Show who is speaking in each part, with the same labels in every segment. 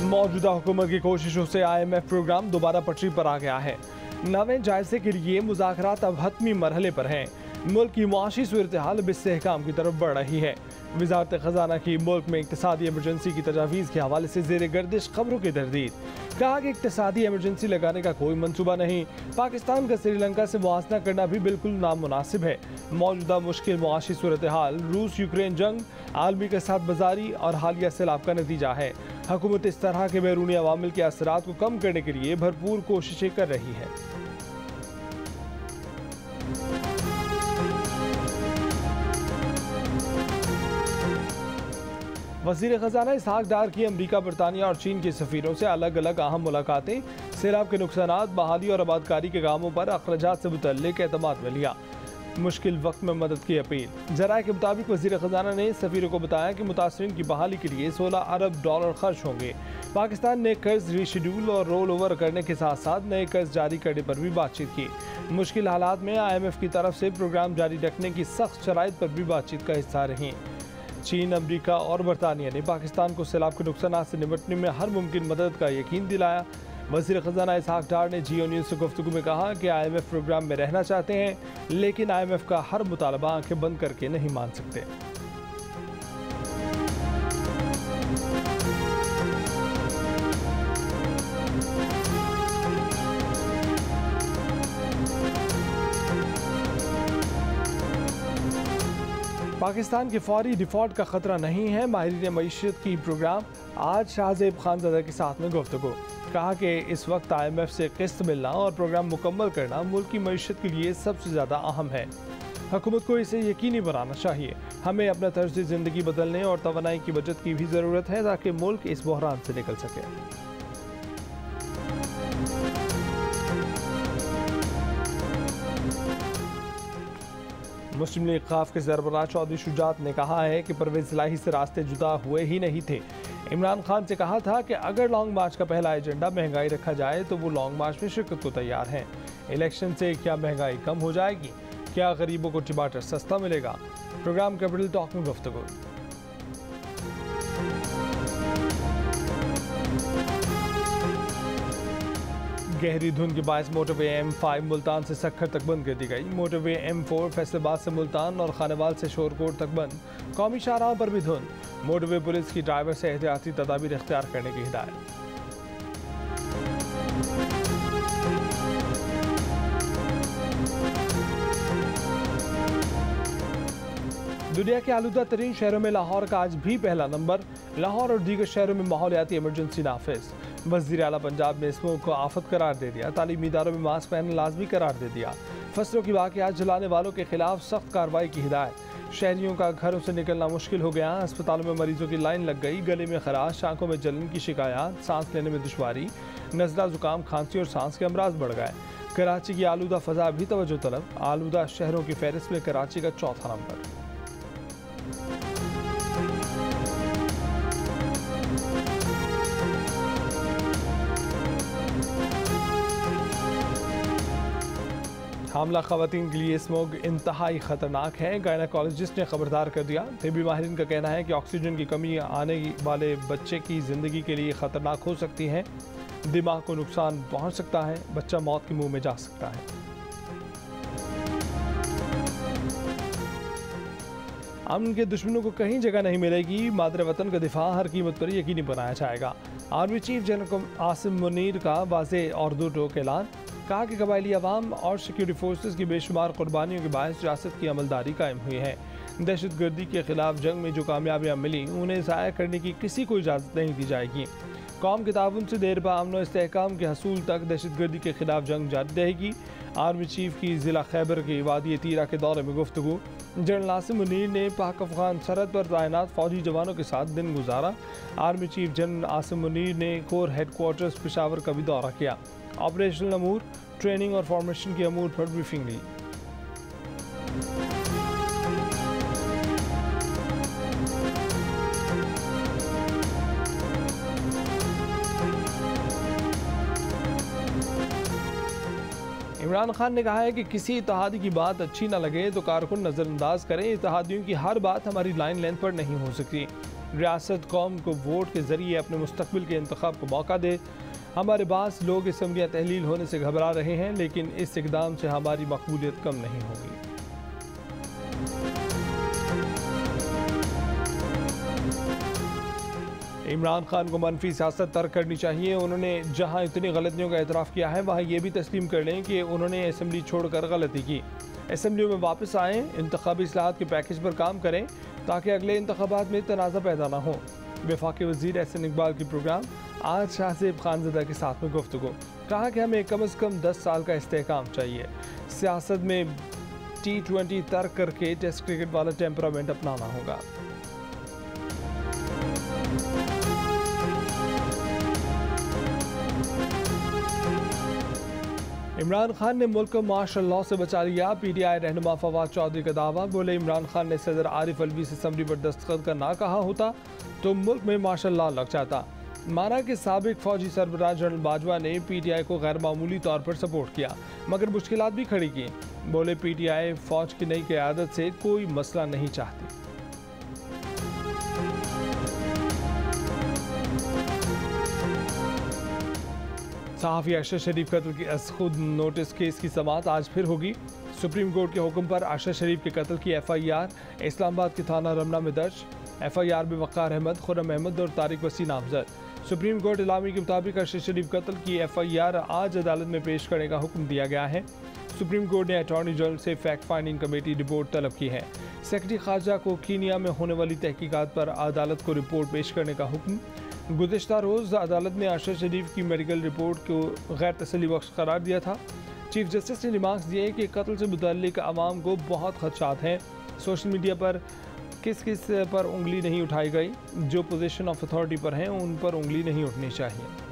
Speaker 1: मौजूदा हुकूमत की कोशिशों से IMF प्रोग्राम दोबारा पटरी पर आ गया है। नवे जायजे के लिए मुज़ाकरात अब हतमी मरहले पर हैं। मुल्क की मुआशी सूरत-ए-हाल अब इस्तेहकाम की तरफ बढ़ रही है। वज़ारत ख़ज़ाना की मुल्क में इक़्तिसादी एमरजेंसी की तजावीज़ के हवाले से ज़ेर गर्दिश खबरों की तरदीद। कहा कि इक़्तिसादी एमरजेंसी लगाने का कोई मंसूबा नहीं। पाकिस्तान का श्रीलंका से मुआसना करना भी बिल्कुल नामुनासिब है। मौजूदा मुश्किल मुआशी सूरत-ए-हाल, रूस यूक्रेन जंग, आलमी के साथ बाजारी और हालिया सैलाब का नतीजा है। हुकूमत इस तरह के बैरूनी अवामिल के असरात को कम करने के लिए भरपूर कोशिशें कर रही है। वज़ीर ख़ज़ाना इसहाक डार की अमरीका, बरतानिया और चीन के सफ़ीरों से अलग अलग अहम मुलाकातें। सैलाब के नुकसानात, बहाली और आबादकारी के कामों पर अखराजात से मुतल्लिक़ एतमाद में लिया। मुश्किल वक्त में मदद की अपील। ज़राए के मुताबिक वज़ीर ख़ज़ाना ने सफ़ीरों को बताया कि मुतासरीन की बहाली के लिए $16 अरब खर्च होंगे। पाकिस्तान ने कर्ज रीशेड्यूल और रोल ओवर करने के साथ साथ नए कर्ज जारी करने पर भी बातचीत की। मुश्किल हालात में IMF की तरफ से प्रोग्राम जारी रखने की सख्त शराइत पर भी बातचीत का हिस्सा रहीं। चीन, अमरीका और बरतानिया ने पाकिस्तान को सैलाब के नुकसानात से निपटने में हर मुमकिन मदद का यकीन दिलाया। वज़ीर ख़ज़ाना इसहाक डार ने जियो न्यूज़ से गुफ्तगू में कहा कि IMF प्रोग्राम में रहना चाहते हैं, लेकिन IMF का हर मुतालबा आंखें बंद करके नहीं मान सकते। पाकिस्तान के फौरी डिफ़ॉल्ट का ख़तरा नहीं है। माहिरीन मईशत की प्रोग्राम आज शाहज़ेब खानज़ादा के साथ में गुफ्तगू। कहा कि इस वक्त IMF से किस्त मिलना और प्रोग्राम मुकम्मल करना मुल्क की मईशत के लिए सबसे ज़्यादा अहम है। हुकूमत को इसे यकीनी बनाना चाहिए। हमें अपना तर्ज ज़िंदगी बदलने और तवानाई की बचत की भी ज़रूरत है ताकि मुल्क इस बहरान से निकल सके। मुस्लिम लीग ख़ाफ के सरबराह चौधरी शुजात ने कहा है कि परवेज़ इलाही से रास्ते जुदा हुए ही नहीं थे। इमरान खान से कहा था कि अगर लॉन्ग मार्च का पहला एजेंडा महंगाई रखा जाए तो वो लॉन्ग मार्च में शिरकत को तैयार हैं। इलेक्शन से क्या महंगाई कम हो जाएगी? क्या गरीबों को टमाटर सस्ता मिलेगा? प्रोग्राम कैपिटल टॉक में गुफ्तगू। गहरी धुंध के बायस मोटरवे M5 मुल्तान से सक्खर तक बंद कर दी गई। मोटरवे M4 फैसलाबाद से मुल्तान और खानेवाल से शोरकोट तक बंद। कौमी शाहराहों पर भी धुंध। मोटरवे पुलिस की ड्राइवर से एहतियाती तदाबीर इख्तियार करने की हिदायत। दुनिया के आलूदा तरीन शहरों में लाहौर का आज भी पहला नंबर। लाहौर और दीगर शहरों में माहौलियाती इमरजेंसी नाफिज। वज़ीर आला पंजाब ने स्मोक को आफत करार दे दिया। तालीमी इदारों में मास्क पहनना लाजमी करार दे दिया। फसलों की वाक़यात जलाने वालों के खिलाफ सख्त कार्रवाई की हिदायत। शहरियों का घरों से निकलना मुश्किल हो गया। अस्पतालों में मरीजों की लाइन लग गई। गले में खराश, आंखों में जलन की शिकायत, सांस लेने में दुश्वारी, नज़ला, जुकाम, खांसी और सांस के अमराज बढ़ गए। कराची की आलूदा फ़ज़ा भी तवज्जो तलब। आलूदा शहरों की फहरिस्त में कराची का चौथा नंबर। हामला ख़वातीन के लिए स्मोक इंतहाई ख़तरनाक है। गायनाकोलॉजिस्ट ने खबरदार कर दिया। तबी माहिरीन का कहना है कि ऑक्सीजन की कमी आने वाले बच्चे की ज़िंदगी के लिए ख़तरनाक हो सकती है। दिमाग को नुकसान पहुंच सकता है। बच्चा मौत के मुंह में जा सकता है। अमन के दुश्मनों को कहीं जगह नहीं मिलेगी। मादर वतन का दिफा हर कीमत पर यकीनी बनाया जाएगा। Army chief general Asim Munir का वाज़ेह और दो टोक ऐलान। कहा कि कबायली अवाम और सिक्योरिटी फोर्सेस की बेशुमार कुर्बानियों के बायस रियासत की अमलदारी कायम हुई है। दहशत गर्दी के खिलाफ जंग में जो कामयाबियाँ मिली उन्हें ज़ाया करने की किसी को इजाज़त नहीं दी जाएगी। कौम के ताउन से देर पा अमन व इस्तेहकाम के हसूल तक दहशत गर्दी के खिलाफ जंग जारी रहेगी। आर्मी चीफ की ज़िला खैबर के वादी तीरा के दौरे में गुफ्तगू। जनरल आसिम मुनीर ने पाक अफगान सरहद पर तैनात फौजी जवानों के साथ दिन गुजारा। Army chief general Asim Munir ने कोर हेडक्वार्टर्स पेशावर का भी दौरा किया। ऑपरेशनल अमूर, ट्रेनिंग और फॉर्मेशन के अमूर पर ब्रीफिंग ली। इमरान खान ने कहा है कि किसी इत्तेहादी की बात अच्छी ना लगे तो कारकुन नज़रअंदाज करें। इत्तेहादियों की हर बात हमारी लाइन लेंथ पर नहीं हो सकती। रियासत कौम को वोट के ज़रिए अपने मुस्तकबिल के इंतखाब को मौका दे। हमारे पास लोग असम्बलियाँ तहलील होने से घबरा रहे हैं, लेकिन इस इक़दाम से हमारी मकबूलियत कम नहीं होगी। इमरान खान को मनफी सियासत तर्क करनी चाहिए। उन्होंने जहां इतनी गलतियों का एतराफ़ किया है वहां ये भी तस्लीम कर लें कि उन्होंने असम्बली छोड़कर गलती की। असम्बलियों में वापस आएँ, इंतखाबी इस्लाहात के पैकेज पर काम करें ताकि अगले इंतखाबात में तनाज़ा पैदा ना हो। वफाकी वज़ीर एहसन इकबाल की प्रोग्राम आज शाहज़ेब खानज़दा के साथ में गुफ्तगू। कहा कि हमें कम अज़ कम 10 साल का इस्तेहकाम चाहिए। सियासत में T20 तर्क करके टेस्ट क्रिकेट वाला टेम्परामेंट अपनाना होगा। इमरान खान ने मुल्क को मार्शल लॉ से बचा लिया। PTI रहनुमा फवाद चौधरी का दावा। बोले इमरान खान ने सदर आरिफ अलवी से असम्बली पर दस्तखत का ना कहा होता तो मुल्क में मार्शल लॉ लग जाता। माना कि साबिक फौजी सरबराह जनरल बाजवा ने PTI को गैर मामूली तौर पर सपोर्ट किया मगर मुश्किलात भी खड़ी की। बोले PTI फौज की नई क़यादत से कोई मसला नहीं चाहती। सहाफ़ी अरशद शरीफ कत्ल की खुद नोटिस केस की समाअत आज फिर होगी। सुप्रीम कोर्ट के हुक्म पर अरशद शरीफ के कत्ल की FIR इस्लामाबाद के थाना रमना में दर्ज। FIR में वक़ार अहमद, खुर्रम अहमद और तारिक वसी नामजद। सुप्रीम कोर्ट इलामी के मुताबिक अरशद शरीफ कत्ल की FIR आज अदालत में पेश करने का हुक्म दिया गया है। सुप्रीम कोर्ट ने अटॉर्नी जनरल से फैक्ट फाइंडिंग कमेटी रिपोर्ट तलब की है। सेक्रेटरी खारजा को कीनिया में होने वाली तहकीकात पर अदालत को रिपोर्ट पेश करने का हुक्म। गुज़िश्ता रोज़ अदालत ने अरशद शरीफ की मेडिकल रिपोर्ट को गैर तसल्ली बख्श करार दिया था। चीफ जस्टिस ने रिमार्क्स दिए कि कत्ल से मुतल्लिक आवाम को बहुत खदशात हैं। सोशल मीडिया पर किस किस पर उंगली नहीं उठाई गई, जो पोजीशन ऑफ अथॉरिटी पर हैं उन पर उंगली नहीं उठनी चाहिए।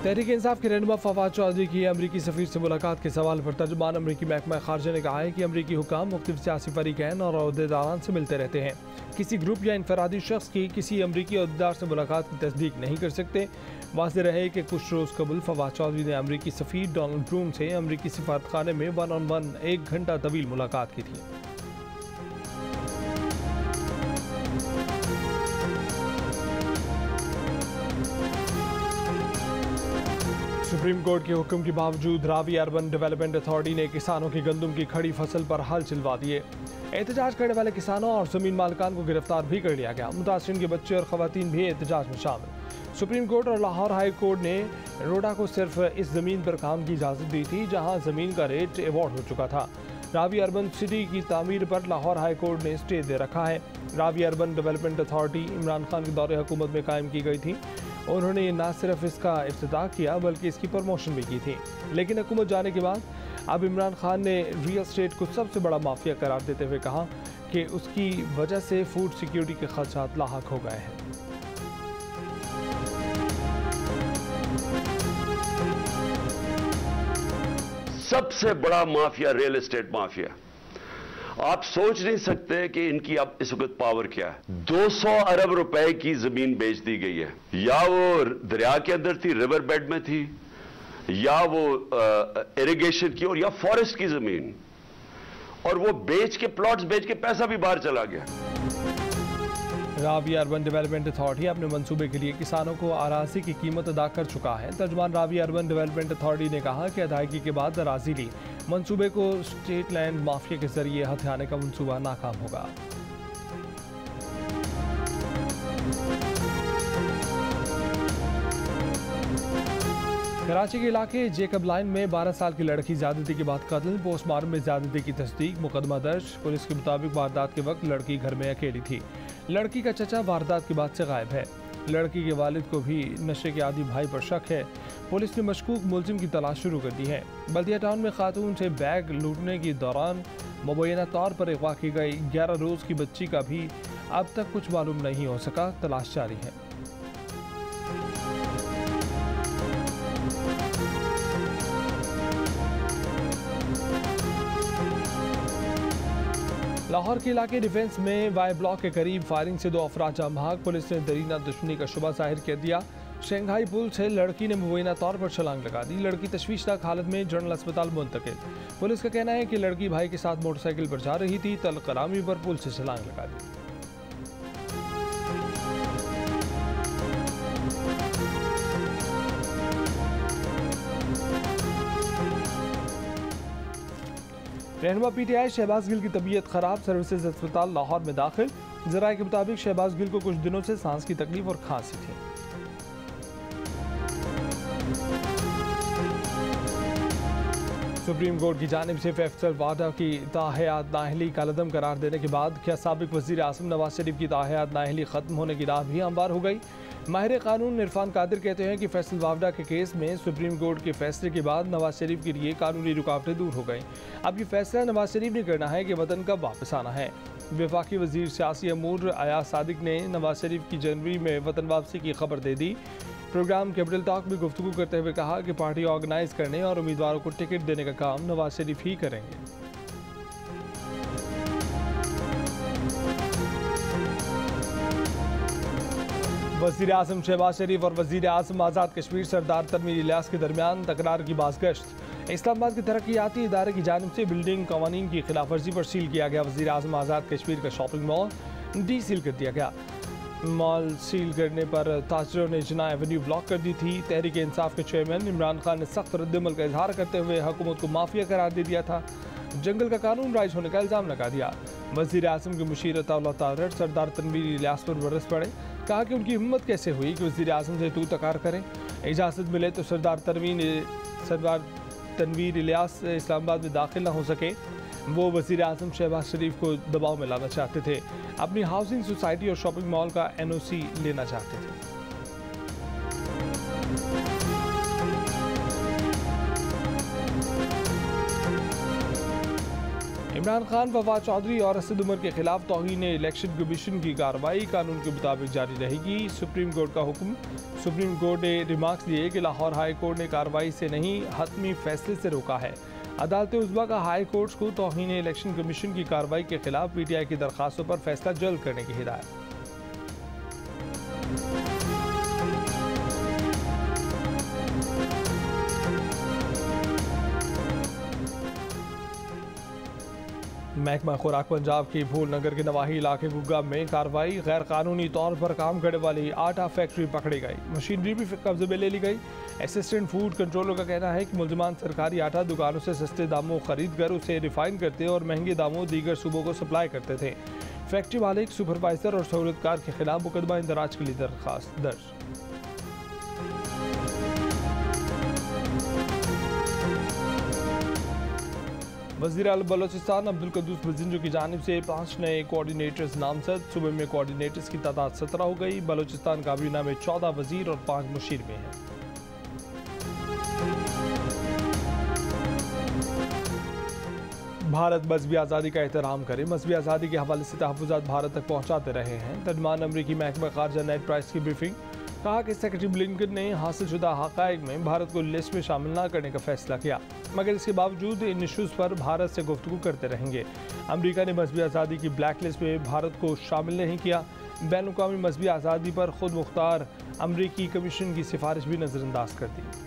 Speaker 1: तहरीक इंसाफ के रहनुमा फवाद चौधरी की अमरीकी सफ़ीर से मुलाकात के सवाल पर तर्जुमान अमरीकी महकमा खारजा ने कहा है कि अमरीकी हुकाम मुख्तलिफ सियासी फरीक़ैन और अहदेदारान से मिलते रहते हैं। किसी ग्रुप या इनफरादी शख्स की किसी अमरीकी अहदेदार से मुलाकात की तस्दीक नहीं कर सकते। वाज़ेह रहे कि कुछ रोज़ कबल फवाद चौधरी ने अमरीकी सफ़ीर डोनाल्ड ब्रूम से अमरीकी सिफारतखाने में 1-on-1 1 घंटा तवील मुलाकात की थी। सुप्रीम कोर्ट के हुक्म के बावजूद रावी अर्बन डेवलपमेंट अथॉरिटी ने किसानों की गंदम की खड़ी फसल पर हल चलवा दिए। एहतजाज करने वाले किसानों और ज़मीन मालिकान को गिरफ्तार भी कर लिया गया। मुतासिरीन के बच्चे और ख़वातीन भी एहतजाज में शामिल। सुप्रीम कोर्ट और लाहौर हाई कोर्ट ने रोडा को सिर्फ इस ज़मीन पर काम की इजाज़त दी थी जहाँ ज़मीन का रेट अवॉर्ड हो चुका था। रावी अर्बन सिटी की तामीर पर लाहौर हाई कोर्ट ने स्टे दे रखा है। Ravi urban development authority Imran Khan के दौरे हुकूमत में कायम की गई थी। उन्होंने न सिर्फ इसका इफ्तिताह किया बल्कि इसकी प्रमोशन भी की थी, लेकिन हुकूमत जाने के बाद अब इमरान खान ने रियल एस्टेट को सबसे बड़ा माफिया करार देते हुए कहा कि उसकी वजह से फूड सिक्योरिटी के खदशात लाहक हो गए हैं।
Speaker 2: सबसे बड़ा माफिया रियल एस्टेट माफिया। आप सोच नहीं सकते कि इनकी अब इस वक्त पावर क्या है। 200 अरब रुपए की जमीन बेच दी गई है, या वो दरिया के अंदर थी, रिवर बेड में थी, या वो इरिगेशन की और या फॉरेस्ट की जमीन, और वो बेच के प्लॉट्स बेच के पैसा भी बाहर चला गया।
Speaker 1: रावी अर्बन डेवलपमेंट अथॉरिटी अपने मंसूबे के लिए किसानों को अराजी की कीमत अदा कर चुका है। तर्जुमान रावी अर्बन डेवलपमेंट अथॉरिटी ने कहा कि अदायगी के बाद अराजी ली। मंसूबे को स्टेट लैंड माफिया के जरिए हथियाने का मंसूबा नाकाम होगा। कराची के इलाके जेकब लाइन में 12 साल की लड़की ज्यादती के बाद कत्ल। पोस्टमार्टम में ज्यादती की तस्दीक। मुकदमा दर्ज। पुलिस के मुताबिक वारदात के वक्त लड़की घर में अकेली थी। लड़की का चचा वारदात के बाद से गायब है। लड़की के वालिद को भी नशे के आदी भाई पर शक है। पुलिस ने मशकूक मुलजिम की तलाश शुरू कर दी है। बल्दिया टाउन में खातून से बैग लूटने के दौरान मुबैना तौर पर अगवा की गई 11 रोज़ की बच्ची का भी अब तक कुछ मालूम नहीं हो सका। तलाश जारी है। लाहौर के इलाके डिफेंस में वाई ब्लॉक के करीब फायरिंग से 2 अफराद जाम भाग। पुलिस ने दरीना दुश्मनी का शुबा जाहिर कर दिया। शंघाई पुल से लड़की ने मुबैना तौर पर छलांग लगा दी। लड़की तशवीशनाक हालत में जनरल अस्पताल मुंतकिल। पुलिस का कहना है कि लड़की भाई के साथ मोटरसाइकिल पर जा रही थी, तलकरामी पर पुल से छलांग लगा दी। रहनुमा पीटीआई शहबाज गिल की तबीयत खराब, सर्विसेज अस्पताल लाहौर में दाखिल। जराये के मुताबिक शहबाज गिल को कुछ दिनों से सांस की तकलीफ और खांसी थी। सुप्रीम कोर्ट की जानिब से फैसल वाडा की ताहयात नाअहली का लदम करार देने के बाद क्या साबिक वजीर आजम नवाज शरीफ की ताहयात नाअहली खत्म होने की राह भी हमवार हो गई। माहिर कानून इरफान कादिर कहते हैं कि फैसल वावडा के केस में सुप्रीम कोर्ट के फैसले के बाद नवाज शरीफ के लिए कानूनी रुकावटें दूर हो गई। अब ये फैसला नवाज शरीफ ने करना है कि वतन कब वापस आना है। वफाकी वजीर सियासी अमूर अयाज सादिक ने नवाज शरीफ की जनवरी में वतन वापसी की खबर दे दी। प्रोग्राम कैपिटल टॉक में गुफ्तगू करते हुए कहा कि पार्टी ऑर्गेनाइज करने और उम्मीदवारों को टिकट देने का काम नवाज शरीफ ही करेंगे। वज़ीर आज़म शहबाज शरीफ और वज़ीर आज़म आज़ाद कश्मीर सरदार तनवीर इलियास के दरमियान तकरार की बाज़गश्त। इस्लामाबाद के तरक्याती इदारे की जानिब से बिल्डिंग कवानीन की खिलाफ वर्जी पर सील किया गया। वज़ीर आज़म आज़ाद कश्मीर का शॉपिंग मॉल डी सील कर दिया गया। मॉल सील करने पर ताजरों ने जिन्ना एवेन्यू ब्लॉक कर दी थी। तहरीक इंसाफ के चेयरमैन इमरान खान ने सख्त रद्दमल का इजहार करते हुए हुकूमत को माफिया करार दे दिया था। जंगल का कानून राइज होने का इल्ज़ाम लगा दिया। वज़ीर आज़म के मुशीर अताउल्लाह सरदार तनवीर इलियास पर बरस पड़े। कहा कि उनकी हिम्मत कैसे हुई कि वज़ीर आज़म से तू तकार करें। इजाज़त मिले तो सरदार तनवीर इलियास इस्लामाबाद में दाखिल न हो सके। वो वज़ीर आज़म शहबाज शरीफ को दबाव में लाना चाहते थे। अपनी हाउसिंग सोसाइटी और शॉपिंग मॉल का NOC लेना चाहते थे। इमरान खान, फवाद चौधरी और असद उमर के खिलाफ तौहीन इलेक्शन कमीशन की कार्रवाई कानून के मुताबिक जारी रहेगी। सुप्रीम कोर्ट का हुक्म। सुप्रीम कोर्ट ने रिमार्क्स दिए कि लाहौर हाई कोर्ट ने कार्रवाई से नहीं हतमी फैसले से रोका है। अदालत उज़्मा का हाई कोर्ट को तौहीन इलेक्शन कमीशन की कार्रवाई के खिलाफ PTI की दरखास्तों पर फैसला जल्द करने की हिदायत। महकमा खुराक पंजाब की भूल नगर के नवाही इलाके गुग्गा में कार्रवाई। गैर कानूनी तौर पर काम करने वाली आटा फैक्ट्री पकड़ी गई। मशीनरी भी कब्जे में ले ली गई। असिस्टेंट फूड कंट्रोलर का कहना है कि मुलजमान सरकारी आटा दुकानों से सस्ते दामों खरीद कर उसे रिफाइन करते और महंगे दामों दीगर सूबों को सप्लाई करते थे। फैक्ट्री मालिक, सुपरवाइजर और सहूलतकार के खिलाफ मुकदमा इंदराज के लिए दरखास्त दर्ज। वज़ीर आला बलोचिस्तान अब्दुल कद्दूस बजिंजो की जानिब से 5 नए कोऑर्डिनेटर्स नामजद। सूबे में कोऑर्डिनेटर्स की तादाद 17 हो गई। बलोचिस्तान काबीना में 14 वजीर और 5 मुशीर में हैं। भारत मजहबी आज़ादी का एहतराम करे। मजहबी आज़ादी के हवाले से तहफ़्फ़ुज़ात भारत तक पहुँचाते रहे हैं। तर्जुमान अमरीकी महकमा ख़ारजा नेड प्राइस की ब्रीफिंग। कहा कि सेक्रेटरी ब्लिंकन ने हासिलशुदा हक़ाइक़ में भारत को लिस्ट में शामिल न करने का फैसला किया, मगर इसके बावजूद इन इशूज़ पर भारत से गुफ्तगू करते रहेंगे। अमरीका ने मजहबी आज़ादी की ब्लैक लिस्ट में भारत को शामिल नहीं किया। बैनुल-अक़वामी मजहबी आज़ादी पर खुद मुख्तार अमरीकी कमीशन की सिफारिश भी नज़रअंदाज कर दी।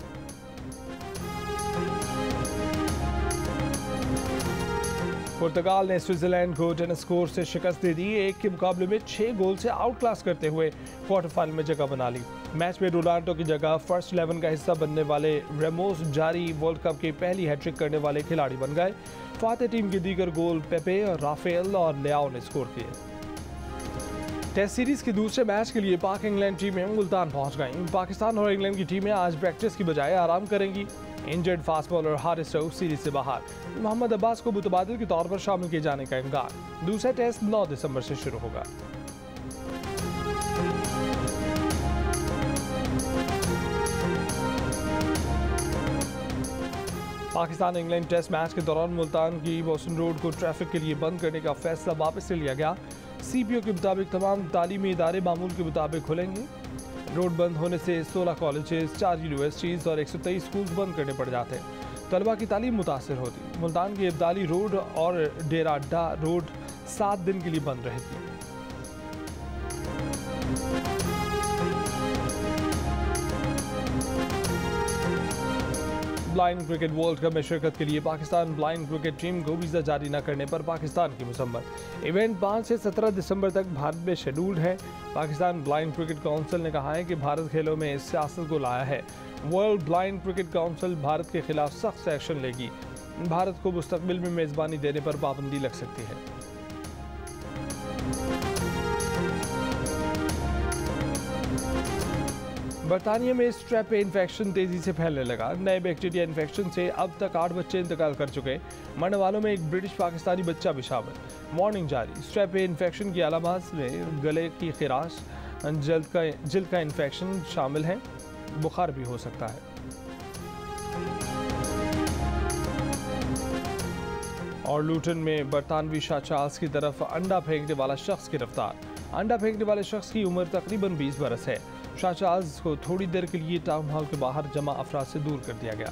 Speaker 1: पुर्तगाल ने स्विट्जरलैंड को टेनिस स्कोर से शिकस्त दे दी। 1 के मुकाबले में 6 गोल से आउट क्लास करते हुए क्वार्टर फाइनल में जगह बना ली। मैच में रोनाल्डो की जगह फर्स्ट 11 का हिस्सा बनने वाले रेमोस जारी वर्ल्ड कप के पहली हैट्रिक करने वाले खिलाड़ी बन गए। फाते टीम के दीगर गोल पेपे, राफेल और लियाओ ने स्कोर किए। टेस्ट सीरीज के दूसरे मैच के लिए पाक इंग्लैंड टीमें मुल्तान पहुंच गईं। पाकिस्तान और इंग्लैंड की टीमें आज प्रैक्टिस की बजाय आराम करेंगी। Injured fast bowler Haris Rauf series से बाहर। मोहम्मद अब्बास को मुतबादिल के तौर पर शामिल किए जाने का इम्कान। दूसरा टेस्ट 9 दिसंबर से शुरू होगा। पाकिस्तान इंग्लैंड टेस्ट मैच के दौरान मुल्तान की बोसन रोड को ट्रैफिक के लिए बंद करने का फैसला वापस ले लिया गया। CPO के मुताबिक तमाम तालीमी इदारे मामूल के मुताबिक खुलेंगे। रोड बंद होने से 16 कॉलेजेस, 4 यूनिवर्सिटीज़ और 123 स्कूल्स बंद करने पड़ जाते हैं। तलबा की तालीम मुतासर होती। मुल्तान की इब्दाली रोड और डेरा अड्डा रोड 7 दिन के लिए बंद रहेगी। ब्लाइंड क्रिकेट वर्ल्ड कप में शिरकत के लिए पाकिस्तान ब्लाइंड क्रिकेट टीम को वीज़ा जारी न करने पर पाकिस्तान की मसम्मत। इवेंट 5 से 17 दिसंबर तक भारत में शेड्यूल्ड है। पाकिस्तान ब्लाइंड क्रिकेट काउंसिल ने कहा है कि भारत खेलों में इस सियासत को लाया है। World blind cricket council Bharat के खिलाफ सख्त एक्शन लेगी। भारत को मुस्तकबिल में मेज़बानी देने पर पाबंदी लग सकती है। बरतानिया में स्ट्रेप इन्फेक्शन तेजी से फैलने लगा। नए बैक्टीरिया इन्फेक्शन से अब तक 8 बच्चे इंतकाल कर चुके। मरने वालों में एक ब्रिटिश पाकिस्तानी बच्चा भी शामिल। वार्निंग जारी। स्ट्रेप इन्फेक्शन की अलामात में गले की खराश, जल्द का इन्फेक्शन शामिल है। बुखार भी हो सकता है। और लूटन में बरतानवी शाह चार्ल्स की तरफ अंडा फेंकने वाला शख्स गिरफ्तार। अंडा फेंकने वाले शख्स की उम्र तकरीबन 20 बरस है। शाह चार्ल्स को थोड़ी देर के लिए टाउन हॉल के बाहर जमा अफराद से दूर कर दिया गया।